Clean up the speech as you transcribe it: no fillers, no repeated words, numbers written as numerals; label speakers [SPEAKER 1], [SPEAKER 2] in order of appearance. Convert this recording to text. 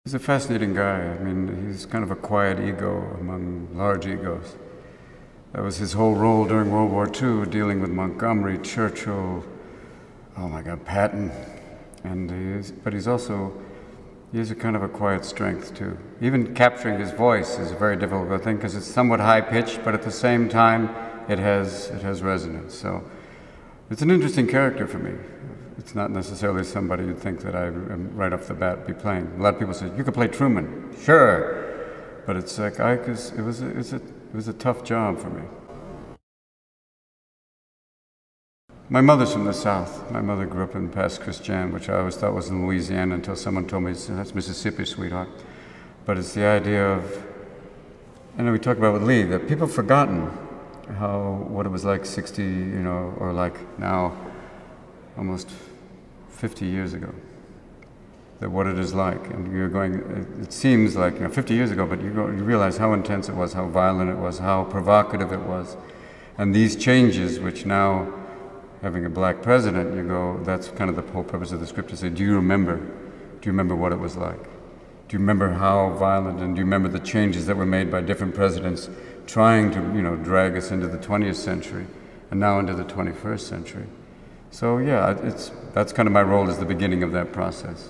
[SPEAKER 1] He's a fascinating guy. I mean, he's kind of a quiet ego among large egos. That was his whole role during World War II, dealing with Montgomery, Churchill, oh my God, Patton. But he has a kind of a quiet strength too. Even capturing his voice is a very difficult thing because it's somewhat high-pitched, but at the same time, it has resonance. So it's an interesting character for me. It's not necessarily somebody you'd think that I am right off the bat be playing. A lot of people say, you could play Truman. Sure. But it's like, it was a tough job for me. My mother's from the South. My mother grew up in Pass Christian, which I always thought was in Louisiana until someone told me that's Mississippi, sweetheart. But it's the idea of, I know we talked about with Lee, that people have forgotten what it was like 60, or like now, almost 50 years ago, that what it is like. And you're going, it seems like 50 years ago, but you realize how intense it was, how violent it was, how provocative it was. And these changes, which now, having a black president, you go, that's kind of the whole purpose of the script, to say, do you remember what it was like? Do you remember how violent, and do you remember the changes that were made by different presidents trying to, drag us into the 20th century and now into the 21st century? So yeah, that's kind of my role as the beginning of that process.